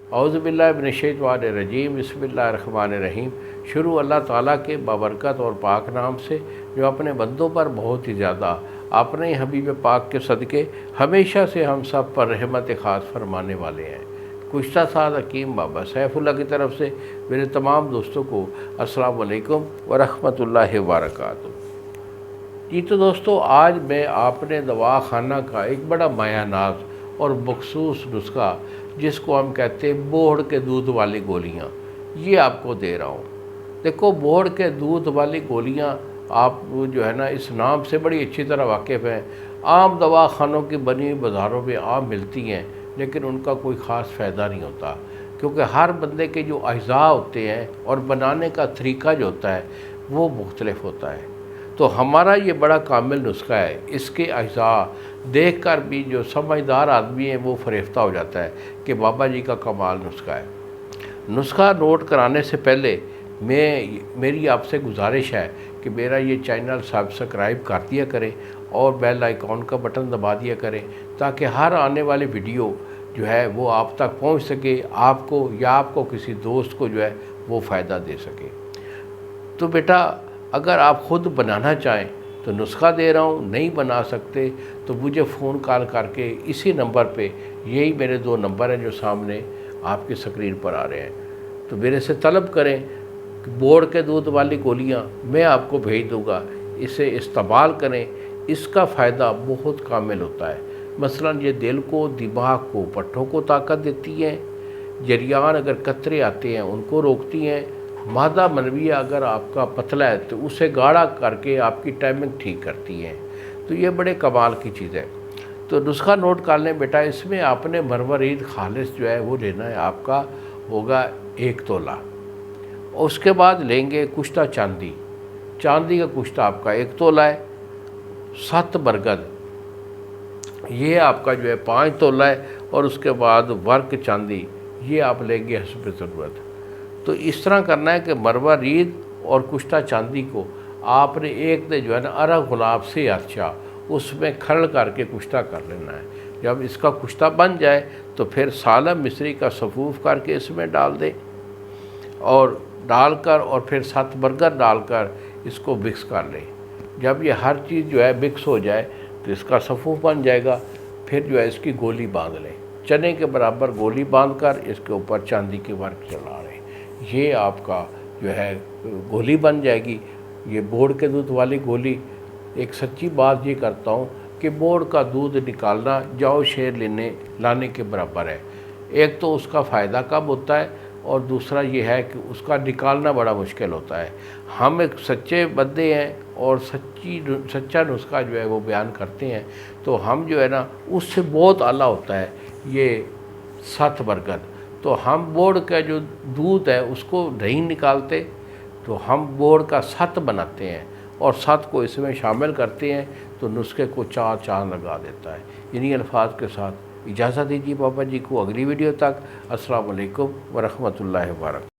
اعوذ باللہ من الشیطان الرجیم، بسم اللہ الرحمن الرحیم۔ شروع اللہ تعالیٰ کے بابرکت اور پاک نام سے جو اپنے بندوں پر بہت ہی زیادہ اپنے حبیب پاک کے صدقے ہمیشہ سے ہم سب پر رحمت خاص فرمانے والے ہیں۔ گزشتہ سال حکیم بابا سیف اللہ کی طرف سے میرے تمام دوستوں کو السلام علیکم ورحمۃ اللہ وبرکاتہ۔ جی تو دوستو، آج میں اپنے دوا خانہ کا ایک بڑا مایہ ناز اور مخصوص نسخہ، جس کو ہم کہتے ہیں بوڑھ کے دودھ والی گولیاں، یہ آپ کو دے رہا ہوں۔ دیکھو، بوڑھ کے دودھ والی گولیاں آپ جو ہے نا اس نام سے بڑی اچھی طرح واقف ہیں۔ عام دواخانوں کی بنی بازاروں میں عام ملتی ہیں، لیکن ان کا کوئی خاص فائدہ نہیں ہوتا، کیونکہ ہر بندے کے جو اجزاء ہوتے ہیں اور بنانے کا طریقہ جو ہوتا ہے وہ مختلف ہوتا ہے۔ تو ہمارا یہ بڑا کامل نسخہ ہے۔ اس کے اجزاء دیکھ کر بھی جو سمجھدار آدمی ہے وہ فریفتہ ہو جاتا ہے کہ بابا جی کا کمال نسخہ ہے۔ نسخہ نوٹ کرانے سے پہلے میری آپ سے گزارش ہے کہ میرا یہ چینل سبسکرائب کر دیا کریں اور بیل آئیکن کا بٹن دبا دیا کریں، تاکہ ہر آنے والی ویڈیو جو ہے وہ آپ تک پہنچ سکے، آپ کو یا آپ کو کسی دوست کو جو ہے وہ فائدہ دے سکے۔ تو بیٹا، اگر آپ خود بنانا چاہیں تو نسخہ دے رہا ہوں، نہیں بنا سکتے تو مجھے فون کال کر کے اسی نمبر پہ، یہی میرے 2 نمبر ہیں جو سامنے آپ کی اسکرین پر آ رہے ہیں، تو میرے سے طلب کریں کہ بوڑھ کے دودھ والی گولیاں میں آپ کو بھیج دوں گا، اسے استعمال کریں۔ اس کا فائدہ بہت کامل ہوتا ہے۔ مثلا یہ دل کو، دماغ کو، پٹھوں کو طاقت دیتی ہیں، جریان اگر قطرے آتے ہیں ان کو روکتی ہیں، مادہ منویہ اگر آپ کا پتلا ہے تو اسے گاڑھا کر کے آپ کی ٹائمنگ ٹھیک کرتی ہیں۔ تو یہ بڑے کمال کی چیز ہے۔ تو نسخہ نوٹ کر لیں بیٹا، اس میں آپ نے مروارید خالص جو ہے وہ لینا ہے، آپ کا ہوگا 1 تولہ۔ اور اس کے بعد لیں گے کشتہ چاندی۔ چاندی کا کشتہ آپ کا 1 تولہ ہے۔ 7 برگد، یہ آپ کا جو ہے 5 تولہ ہے۔ اور اس کے بعد ورق چاندی، یہ آپ لیں گے حسب ضرورت۔ تو اس طرح کرنا ہے کہ مروارید اور کشتہ چاندی کو آپ نے ایک دے جو ہے نا ارغ گلاب سے اچھا اس میں کھرڑ کر کے کشتہ کر لینا ہے۔ جب اس کا کشتہ بن جائے تو پھر سالم مصری کا صفوف کر کے اس میں ڈال دیں، اور ڈال کر اور پھر 7 برگر ڈال کر اس کو مکس کر لیں۔ جب یہ ہر چیز جو ہے مکس ہو جائے تو اس کا صفوف بن جائے گا۔ پھر جو ہے اس کی گولی باندھ لیں، چنے کے برابر گولی باندھ کر اس کے اوپر چاندی کے ورق چلا لیں۔ یہ آپ کا جو ہے گولی بن جائے گی، یہ بوڑھ کے دودھ والی گولی۔ ایک سچی بات یہ کرتا ہوں کہ بوڑھ کا دودھ نکالنا جاؤ شیر لانے کے برابر ہے۔ ایک تو اس کا فائدہ کم ہوتا ہے، اور دوسرا یہ ہے کہ اس کا نکالنا بڑا مشکل ہوتا ہے۔ ہم ایک سچے بندے ہیں اور سچا نسخہ جو ہے وہ بیان کرتے ہیں، تو ہم جو ہے نا اس سے بہت اعلیٰ ہوتا ہے یہ 7 برگد۔ تو ہم بوڑھ کا جو دودھ ہے اس کو نہیں نکالتے، تو ہم بوڑھ کا 7 بناتے ہیں اور 7 کو اس میں شامل کرتے ہیں، تو نسخے کو 4 چاند لگا دیتا ہے۔ انہی الفاظ کے ساتھ اجازت دیجیے بابا جی کو، اگلی ویڈیو تک۔ السلام علیکم ورحمۃ اللہ وبرکاتہ۔